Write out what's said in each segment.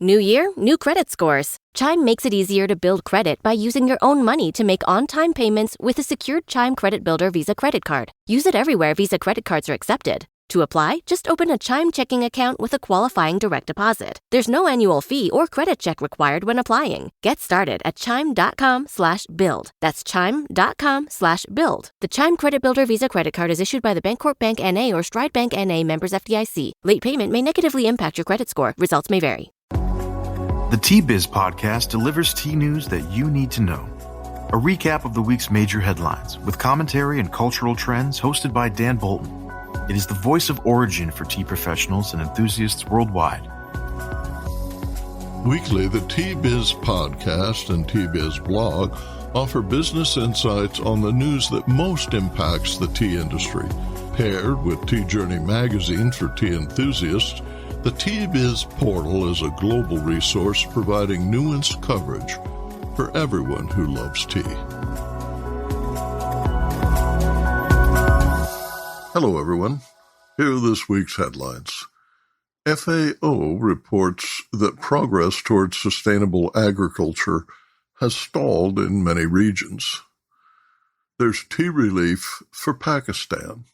New year, new credit scores. Chime makes it easier to build credit by using your own money to make on-time payments with a secured Chime Credit Builder Visa credit card. Use it everywhere Visa credit cards are accepted. To apply, just open a Chime checking account with a qualifying direct deposit. There's no annual fee or credit check required when applying. Get started at chime.com/build. That's chime.com/build. The Chime Credit Builder Visa credit card is issued by the Bancorp Bank N.A. or Stride Bank N.A. members FDIC. Late payment may negatively impact your credit score. Results may vary. The T-Biz podcast delivers tea news that you need to know. A recap of the week's major headlines with commentary and cultural trends hosted by Dan Bolton. It is the voice of origin for tea professionals and enthusiasts worldwide. Weekly, the T-Biz podcast and T-Biz blog offer business insights on the news that most impacts the tea industry. Paired with Tea Journey magazine for tea enthusiasts, the T-Biz portal is a global resource providing nuanced coverage for everyone who loves tea. Hello, everyone. Here are this week's headlines. FAO reports that progress towards sustainable agriculture has stalled in many regions. There's tea relief for Pakistan.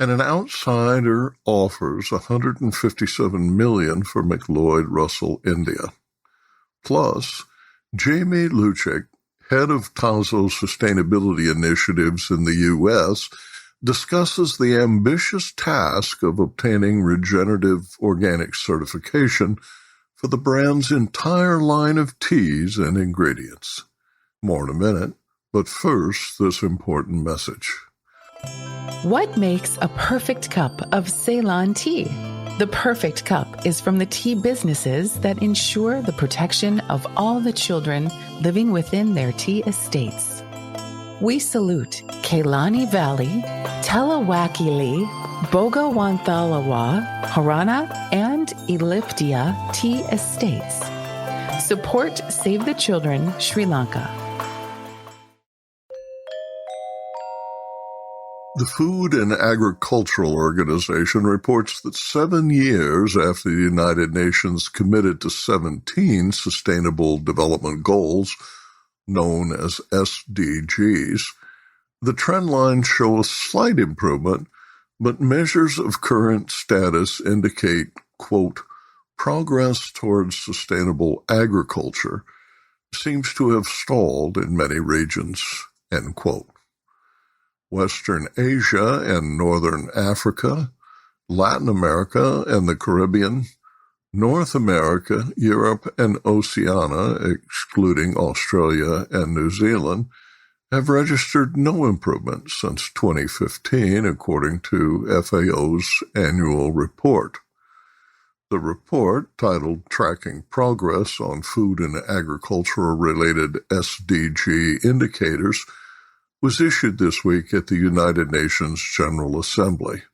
And an outsider offers $157 million for McLeod Russel India. Plus, Jami Lewchik, head of TAZO Sustainability Initiatives in the U.S., discusses the ambitious task of obtaining Regenerative Organic certification for the brand's entire line of teas and ingredients. More in a minute, but first, this important message. What makes a perfect cup of Ceylon tea? The perfect cup is from the tea businesses that ensure the protection of all the children living within their tea estates. We salute Kailani Valley, Telawakili, Bogawanthalawa, Harana, and Elliptia tea estates. Support Save the Children, Sri Lanka. The Food and Agricultural Organization reports that 7 years after the United Nations committed to 17 Sustainable Development Goals, known as SDGs, the trend lines show a slight improvement, but measures of current status indicate, quote, progress towards sustainable agriculture seems to have stalled in many regions, end quote. Western Asia and Northern Africa, Latin America and the Caribbean, North America, Europe, and Oceania, excluding Australia and New Zealand, have registered no improvement since 2015, according to FAO's annual report. The report, titled Tracking Progress on Food and Agricultural-Related SDG Indicators, was issued this week at the United Nations General Assembly.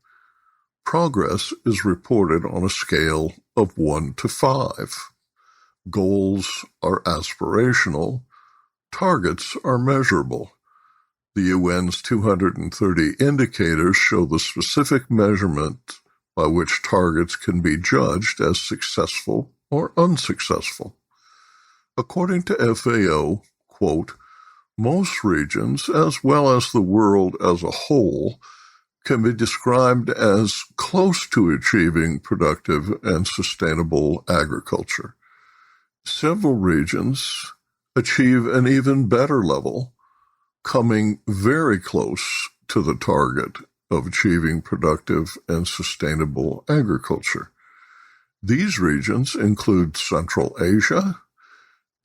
Progress is reported on a scale of 1 to 5. Goals are aspirational. Targets are measurable. The UN's 230 indicators show the specific measurement by which targets can be judged as successful or unsuccessful. According to FAO, quote, most regions, as well as the world as a whole, can be described as close to achieving productive and sustainable agriculture. Several regions achieve an even better level, coming very close to the target of achieving productive and sustainable agriculture. These regions include Central Asia,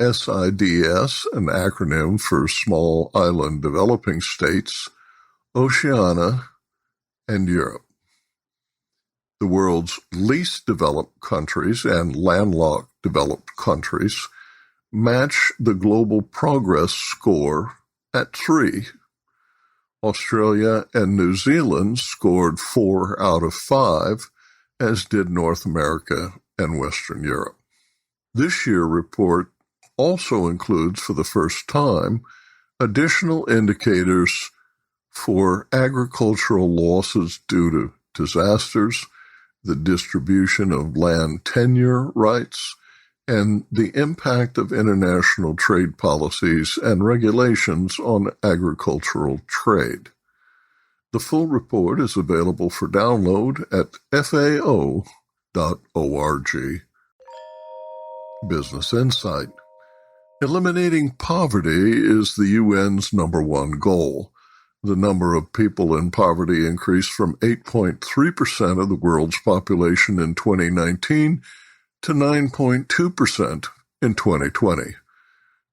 SIDS, an acronym for Small Island Developing States, Oceania, and Europe. The world's least developed countries and landlocked developed countries match the global progress score at 3. Australia and New Zealand scored 4 out of 5, as did North America and Western Europe. This year's report also includes, for the first time, additional indicators for agricultural losses due to disasters, the distribution of land tenure rights, and the impact of international trade policies and regulations on agricultural trade. The full report is available for download at FAO.org. Business Insight. Eliminating poverty is the UN's number one goal. The number of people in poverty increased from 8.3% of the world's population in 2019 to 9.2% in 2020.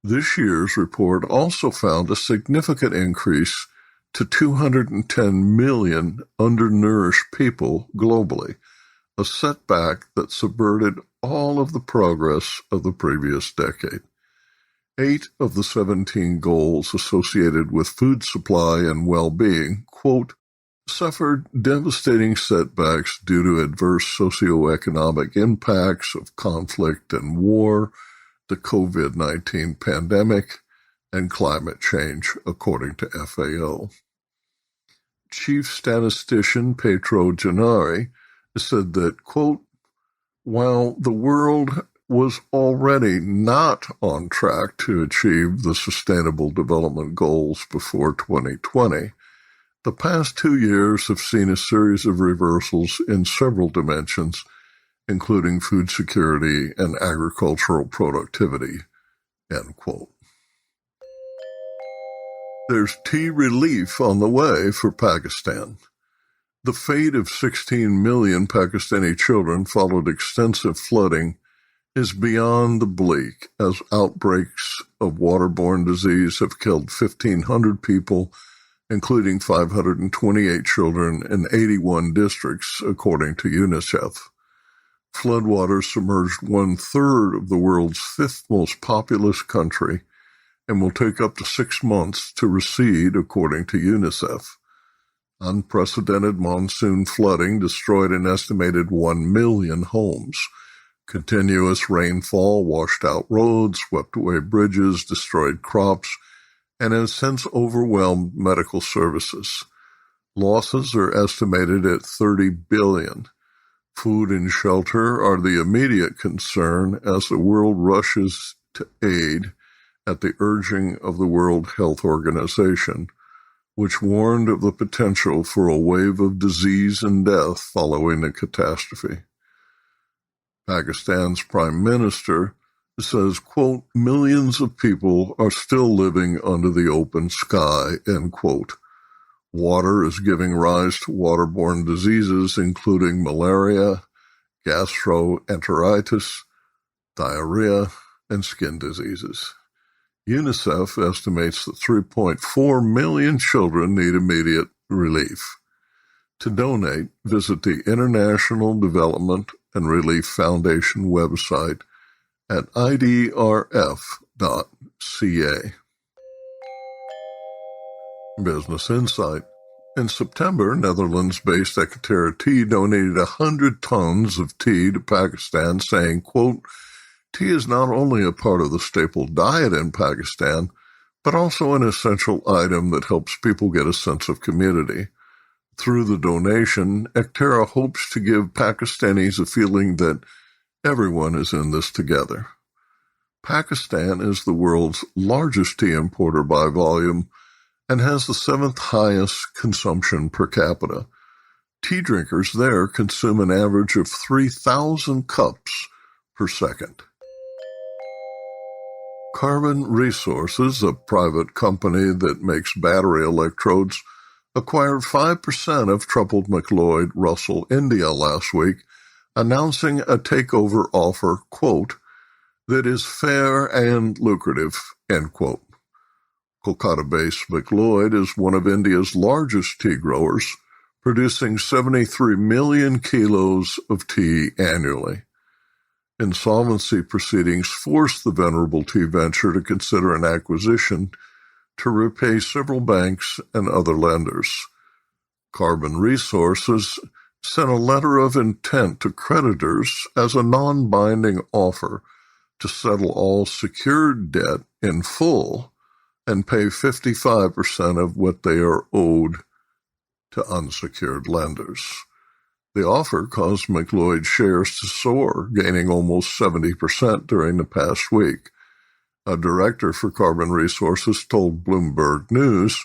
This year's report also found a significant increase to 210 million undernourished people globally, a setback that subverted all of the progress of the previous decade. 8 of the 17 goals associated with food supply and well-being, quote, suffered devastating setbacks due to adverse socioeconomic impacts of conflict and war, the COVID-19 pandemic, and climate change, according to FAO. Chief Statistician Petro Gennari said that, quote, while the world was already not on track to achieve the Sustainable Development Goals before 2020, the past 2 years have seen a series of reversals in several dimensions, including food security and agricultural productivity, end quote. There's tea relief on the way for Pakistan. The fate of 16 million Pakistani children followed extensive flooding is beyond the bleak, as outbreaks of waterborne disease have killed 1,500 people, including 528 children in 81 districts, according to UNICEF. Floodwaters submerged 1/3 of the world's 5th most populous country and will take up to 6 months to recede, according to UNICEF. Unprecedented monsoon flooding destroyed an estimated 1 million homes. Continuous rainfall washed out roads, swept away bridges, destroyed crops, and has since overwhelmed medical services. Losses are estimated at $30 billion. Food and shelter are the immediate concern as the world rushes to aid at the urging of the World Health Organization, which warned of the potential for a wave of disease and death following the catastrophe. Pakistan's Prime Minister says, quote, millions of people are still living under the open sky, end quote. Water is giving rise to waterborne diseases, including malaria, gastroenteritis, diarrhea, and skin diseases. UNICEF estimates that 3.4 million children need immediate relief. To donate, visit the International Development and Relief Foundation website at idrf.ca. Business Insight. In September, Netherlands-based Ekaterra Tea donated 100 tons of tea to Pakistan, saying, quote, tea is not only a part of the staple diet in Pakistan, but also an essential item that helps people get a sense of community. Through the donation, ekaterra hopes to give Pakistanis a feeling that everyone is in this together. Pakistan is the world's largest tea importer by volume and has the 7th highest consumption per capita. Tea drinkers there consume an average of 3,000 cups per second. Carbon Resources, a private company that makes battery electrodes, acquired 5% of troubled McLeod Russel India last week, announcing a takeover offer, quote, that is fair and lucrative, end quote. Kolkata-based McLeod is one of India's largest tea growers, producing 73 million kilos of tea annually. Insolvency proceedings forced the venerable tea venture to consider an acquisition to repay several banks and other lenders. Carbon Resources sent a letter of intent to creditors as a non-binding offer to settle all secured debt in full and pay 55% of what they are owed to unsecured lenders. The offer caused McLeod shares to soar, gaining almost 70% during the past week. A director for carbon resources told Bloomberg News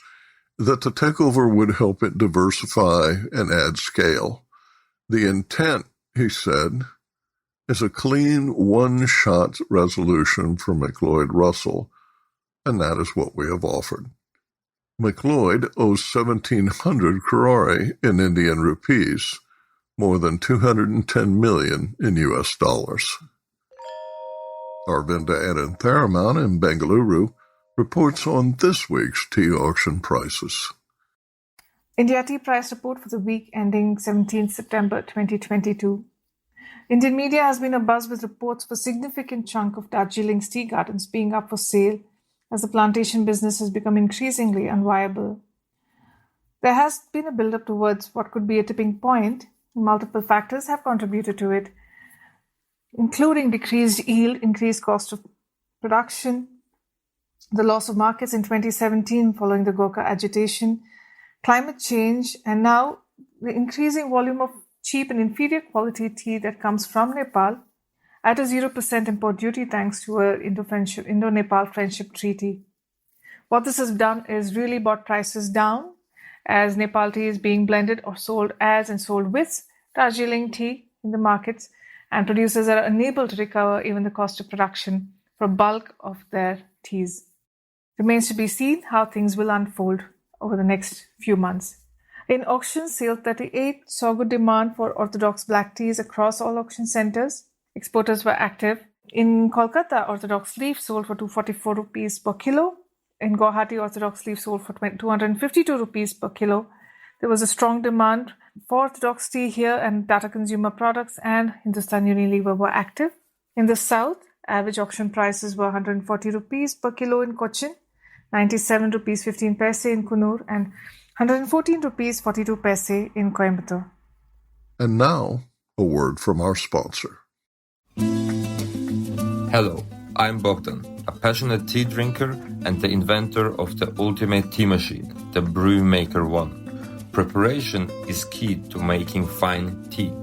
that the takeover would help it diversify and add scale. The intent, he said, is a clean one-shot resolution for McLeod Russell, and that is what we have offered. McLeod owes 1,700 crore in Indian rupees, more than $210 million in U.S. dollars. Arvinda Anantharaman in Bengaluru reports on this week's tea auction prices. India tea price report for the week ending 17 September 2022. Indian media has been abuzz with reports of a significant chunk of Darjeeling's tea gardens being up for sale as the plantation business has become increasingly unviable. There has been a build-up towards what could be a tipping point. Multiple factors have contributed to it, including decreased yield, increased cost of production, the loss of markets in 2017 following the Gorkha agitation, climate change, and now the increasing volume of cheap and inferior quality tea that comes from Nepal at a 0% import duty thanks to a Indo-Nepal Friendship Treaty. What this has done is really brought prices down as Nepal tea is being blended or sold as and sold with Darjeeling tea in the markets, and producers are unable to recover even the cost of production for bulk of their teas. Remains to be seen how things will unfold over the next few months. In auctions, Sale 38 saw good demand for orthodox black teas across all auction centers. Exporters were active. In Kolkata, orthodox leaf sold for 244 rupees per kilo. In Guwahati, orthodox leaf sold for 252 rupees per kilo. There was a strong demand for orthodox tea here, and Tata Consumer Products and Hindustan Unilever were active. In the south, average auction prices were 140 rupees per kilo in Cochin, 97 rupees 15 paise in Kunur, and 114 rupees 42 paise in Coimbatore. And now, a word from our sponsor. Hello, I'm Bogdan, a passionate tea drinker and the inventor of the ultimate tea machine, the Brew Maker 1. Preparation is key to making fine tea.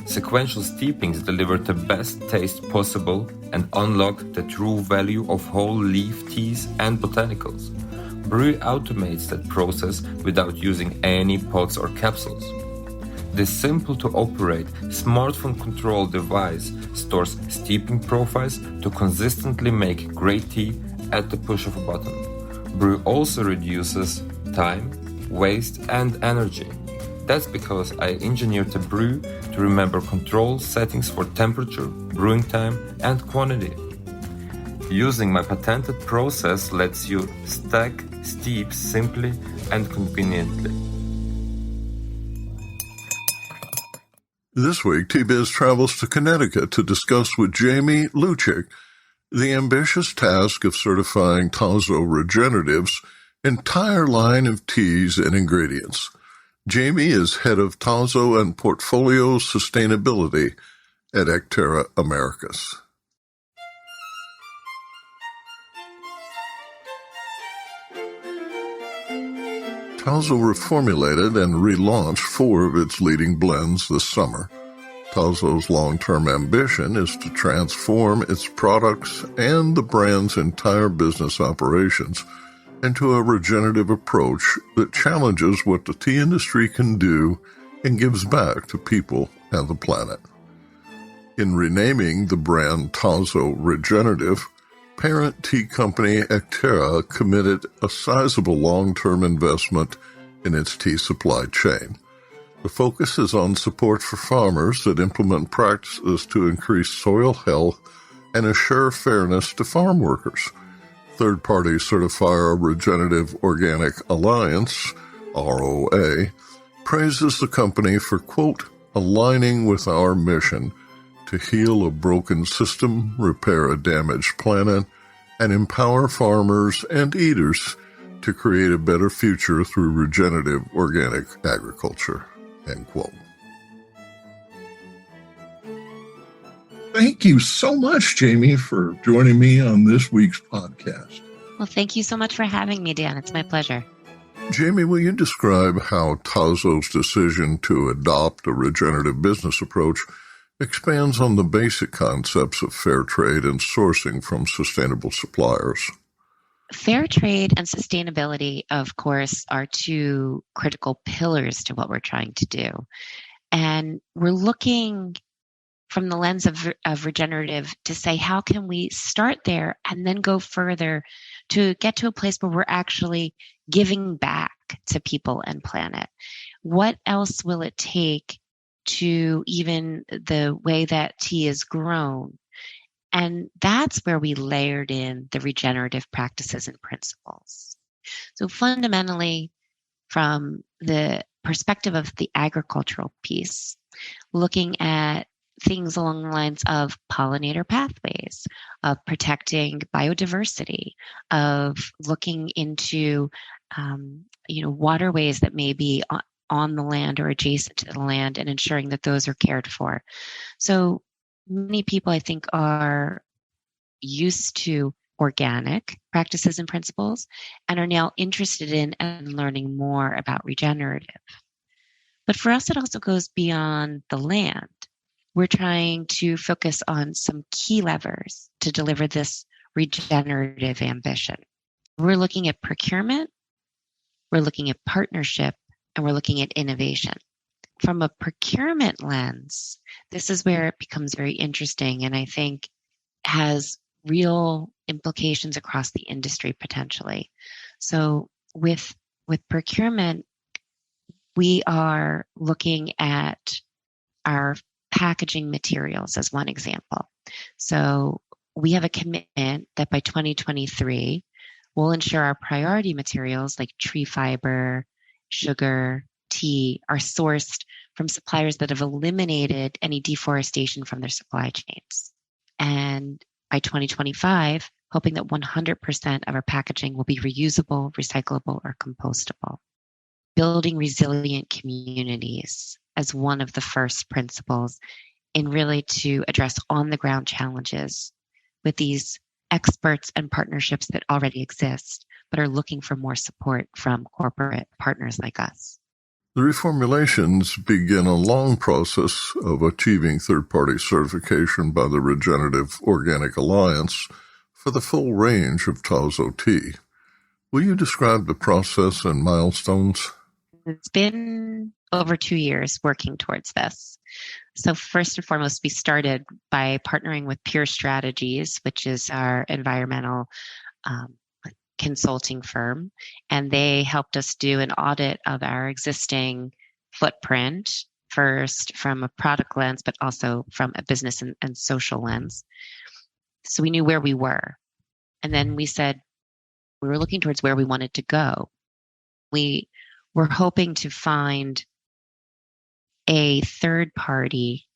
Sequential steepings deliver the best taste possible and unlock the true value of whole leaf teas and botanicals. Brew automates that process without using any pots or capsules. This simple-to-operate, smartphone-controlled device stores steeping profiles to consistently make great tea at the push of a button. Brew also reduces time, waste, and energy. That's because I engineered the brew to remember control settings for temperature, brewing time, and quantity. Using my patented process lets you stack steeps simply and conveniently. This week, T-Biz travels to Connecticut to discuss with Jami Lewchik the ambitious task of certifying TAZO Regenerative's entire line of teas and ingredients. Jami is head of TAZO and portfolio sustainability at Ekaterra Americas. TAZO reformulated and relaunched 4 of its leading blends this summer. TAZO's long-term ambition is to transform its products and the brand's entire business operations into a regenerative approach that challenges what the tea industry can do and gives back to people and the planet. In renaming the brand TAZO Regenerative, parent tea company ekaterra committed a sizable long-term investment in its tea supply chain. The focus is on support for farmers that implement practices to increase soil health and assure fairness to farm workers. Third-party certifier Regenerative Organic Alliance, ROA, praises the company for, quote, aligning with our mission to heal a broken system, repair a damaged planet, and empower farmers and eaters to create a better future through regenerative organic agriculture, end quote. Thank you so much, Jami, for joining me on this week's podcast. Well, thank you so much for having me, Dan. It's my pleasure. Jami, will you describe how TAZO's decision to adopt a regenerative business approach expands on the basic concepts of fair trade and sourcing from sustainable suppliers? Fair trade and sustainability, of course, are two critical pillars to what we're trying to do. And we're looking from the lens of regenerative to say, how can we start there and then go further to get to a place where we're actually giving back to people and planet? What else will it take to even the way that tea is grown? And that's where we layered in the regenerative practices and principles. So fundamentally, from the perspective of the agricultural piece, looking at things along the lines of pollinator pathways, of protecting biodiversity, of looking into waterways that may be on the land or adjacent to the land and ensuring that those are cared for. So many people, I think, are used to organic practices and principles and are now interested in and learning more about regenerative. But for us, it also goes beyond the land. We're trying to focus on some key levers to deliver this regenerative ambition. We're looking at procurement, we're looking at partnership, and we're looking at innovation. From a procurement lens, this is where it becomes very interesting and I think has real implications across the industry potentially. So with procurement, we are looking at our packaging materials as one example. So we have a commitment that by 2023, we'll ensure our priority materials like tree fiber, sugar, tea are sourced from suppliers that have eliminated any deforestation from their supply chains. And by 2025, hoping that 100% of our packaging will be reusable, recyclable, or compostable. Building resilient communities as one of the first principles in really to address on-the-ground challenges with these experts and partnerships that already exist, but are looking for more support from corporate partners like us. The reformulations begin a long process of achieving third-party certification by the Regenerative Organic Alliance for the full range of TAZO tea. Will you describe the process and milestones? It's been over 2 years working towards this. So first and foremost, we started by partnering with Pure Strategies, which is our environmental consulting firm, and they helped us do an audit of our existing footprint, first from a product lens, but also from a business and social lens. So we knew where we were. And then we said we were looking towards where we wanted to go. We were hoping to find a third party,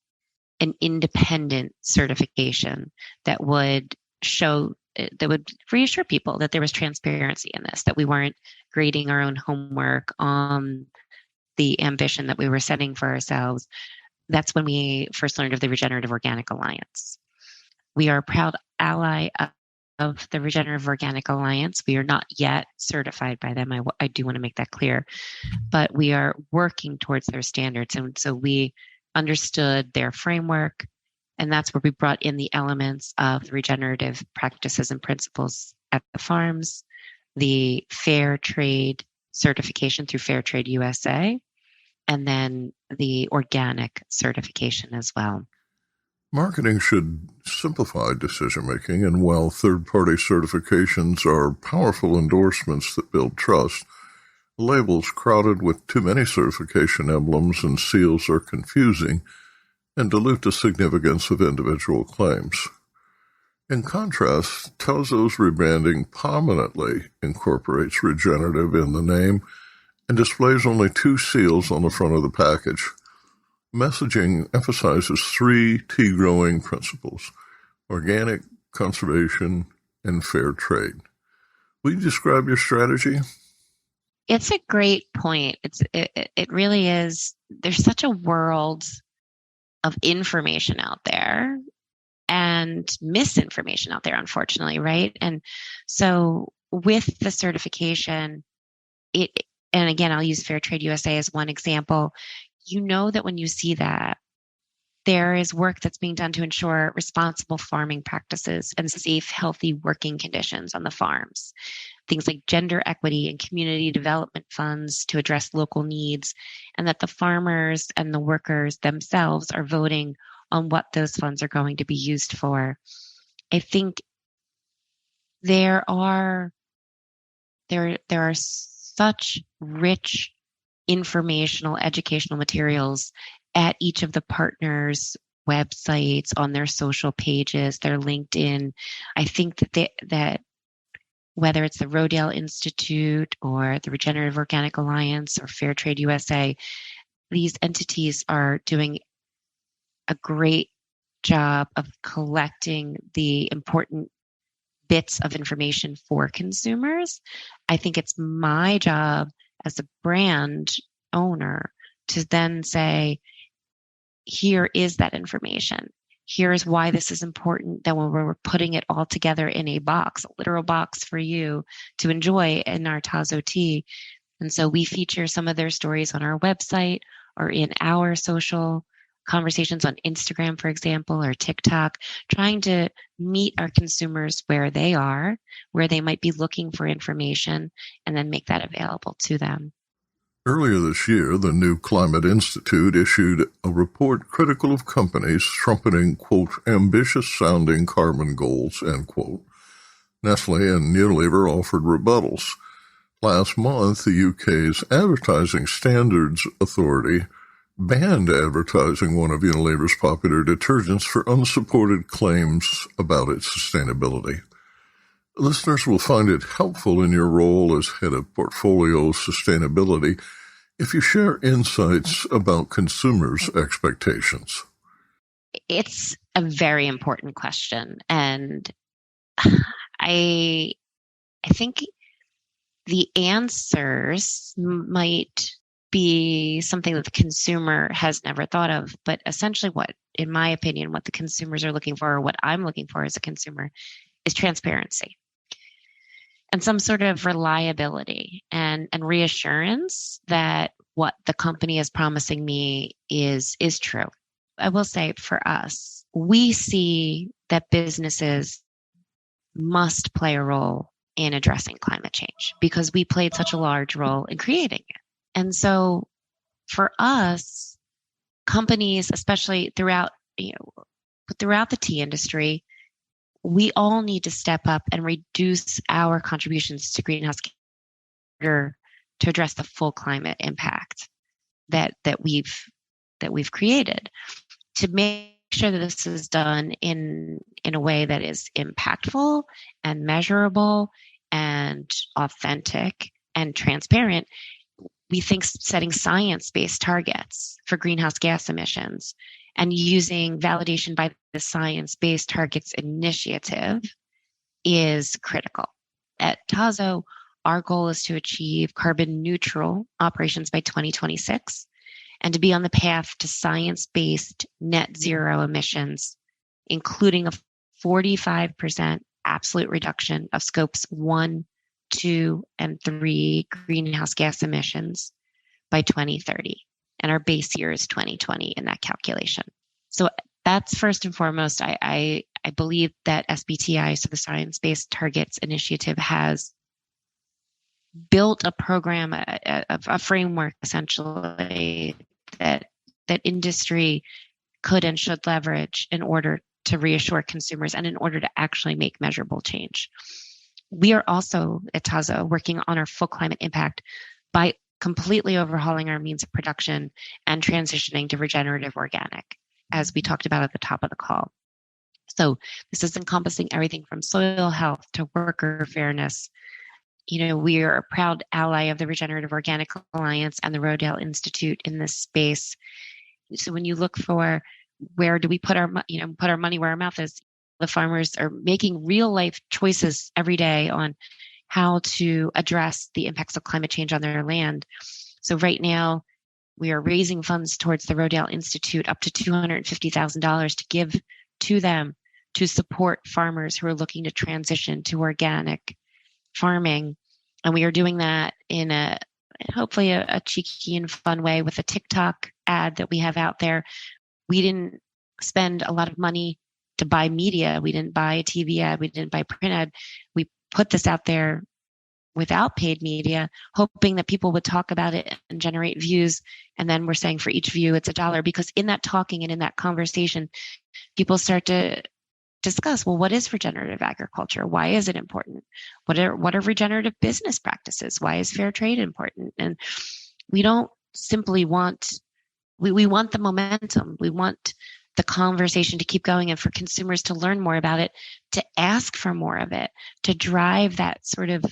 an independent certification that would reassure people that there was transparency in this, that we weren't grading our own homework on the ambition that we were setting for ourselves. That's when we first learned of the Regenerative Organic Alliance. We are a proud ally of the Regenerative Organic Alliance. We are not yet certified by them. I do want to make that clear, but we are working towards their standards. And so we understood their framework, and that's where we brought in the elements of the regenerative practices and principles at the farms, the fair trade certification through Fair Trade USA, and then the organic certification as well. Marketing should simplify decision-making, and while third-party certifications are powerful endorsements that build trust, labels crowded with too many certification emblems and seals are confusing and dilute the significance of individual claims. In contrast, TAZO's rebranding prominently incorporates regenerative in the name and displays only 2 seals on the front of the package. Messaging emphasizes 3 tea-growing principles: organic, conservation, and fair trade. Will you describe your strategy? It's a great point. It really is. There's such a world of information out there and misinformation out there, unfortunately, right? And so with the certification, and again, I'll use Fair Trade USA as one example. You know that when you see that, there is work that's being done to ensure responsible farming practices and safe, healthy working conditions on the farms. Things like gender equity and community development funds to address local needs, and that the farmers and the workers themselves are voting on what those funds are going to be used for. I think there are such rich informational, educational materials at each of the partners' websites, on their social pages, their LinkedIn. I think that whether it's the Rodale Institute or the Regenerative Organic Alliance or Fair Trade USA, these entities are doing a great job of collecting the important bits of information for consumers. I think it's my job as a brand owner to then say, here is that information. Here's why this is important, that when we're putting it all together in a box, a literal box for you to enjoy in our TAZO tea. And so we feature some of their stories on our website or in our social conversations on Instagram, for example, or TikTok, trying to meet our consumers where they are, where they might be looking for information, and then make that available to them. Earlier this year, the New Climate Institute issued a report critical of companies trumpeting, quote, ambitious-sounding carbon goals, end quote. Nestle and Unilever offered rebuttals. Last month, the UK's Advertising Standards Authority banned advertising one of Unilever's popular detergents for unsupported claims about its sustainability. Listeners will find it helpful in your role as head of portfolio sustainability if you share insights about consumers' expectations. It's a very important question. And I think the answers might be something that the consumer has never thought of, but essentially in my opinion, what the consumers are looking for, or what I'm looking for as a consumer, is transparency and some sort of reliability and reassurance that what the company is promising me is true. I will say for us, we see that businesses must play a role in addressing climate change because we played such a large role in creating it. And so for us, companies, especially throughout the tea industry, we all need to step up and reduce our contributions to greenhouse gas to address the full climate impact that we've created. To make sure that this is done in a way that is impactful and measurable and authentic and transparent, we think setting science-based targets for greenhouse gas emissions and using validation by the Science Based Targets Initiative is critical. At TAZO, our goal is to achieve carbon neutral operations by 2026 and to be on the path to science-based net zero emissions, including a 45% absolute reduction of scopes 1, 2, and 3 greenhouse gas emissions by 2030. And our base year is 2020 in that calculation. So that's first and foremost. I believe that SBTI, so the Science Based Targets Initiative, has built a program, a framework essentially that industry could and should leverage in order to reassure consumers and in order to actually make measurable change. We are also at TAZO working on our full climate impact by completely overhauling our means of production and transitioning to regenerative organic, as we talked about at the top of the call. So this is encompassing everything from soil health to worker fairness. We are a proud ally of the Regenerative Organic Alliance and the Rodale Institute in this space. So when you look for where do we put our money where our mouth is, the farmers are making real life choices every day on how to address the impacts of climate change on their land. So right now, we are raising funds towards the Rodale Institute up to $250,000 to give to them to support farmers who are looking to transition to organic farming. And we are doing that in a hopefully a cheeky and fun way with a TikTok ad that we have out there. We didn't spend a lot of money to buy media. We didn't buy a TV ad. We didn't buy print ad. We put this out there without paid media, hoping that people would talk about it and generate views. And then we're saying for each view, it's $1, because in that talking and in that conversation, people start to discuss, well, what is regenerative agriculture? Why is it important? What are regenerative business practices? Why is fair trade important? And we don't simply want, we want the momentum. We want the conversation to keep going and for consumers to learn more about it, to ask for more of it, to drive that sort of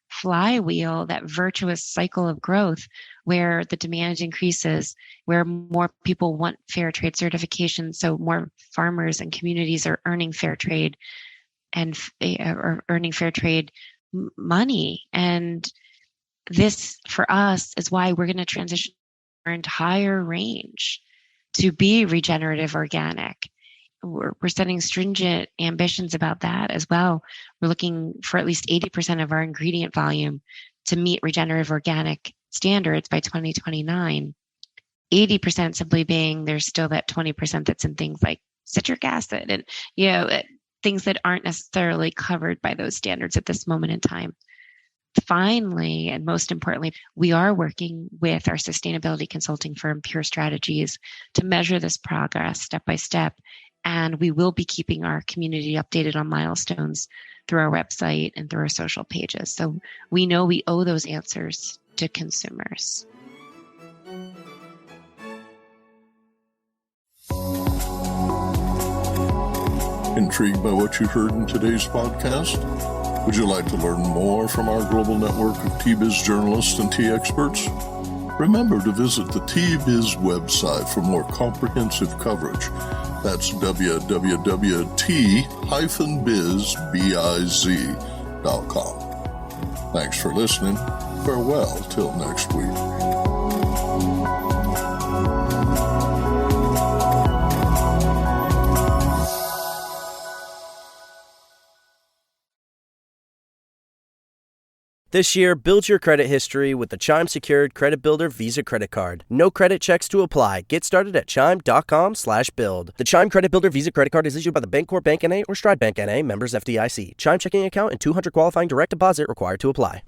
flywheel, that virtuous cycle of growth where the demand increases, where more people want fair trade certification, so more farmers and communities are earning fair trade and are earning fair trade money. And this, for us, is why we're going to transition our entire range to be regenerative organic. We're setting stringent ambitions about that as well. We're looking for at least 80% of our ingredient volume to meet regenerative organic standards by 2029. 80% simply being there's still that 20% that's in things like citric acid and, things that aren't necessarily covered by those standards at this moment in time. Finally, and most importantly, we are working with our sustainability consulting firm, Pure Strategies, to measure this progress step by step. And we will be keeping our community updated on milestones through our website and through our social pages. So we know we owe those answers to consumers. Intrigued by what you heard in today's podcast? Would you like to learn more from our global network of TBiz journalists and tea experts? Remember to visit the TBiz website for more comprehensive coverage. That's www.t-biz.com. Thanks for listening. Farewell till next week. This year, build your credit history with the Chime Secured Credit Builder Visa Credit Card. No credit checks to apply. Get started at chime.com/build. The Chime Credit Builder Visa Credit Card is issued by the Bancorp Bank N.A. or Stride Bank N.A. members FDIC. Chime checking account and 200 qualifying direct deposit required to apply.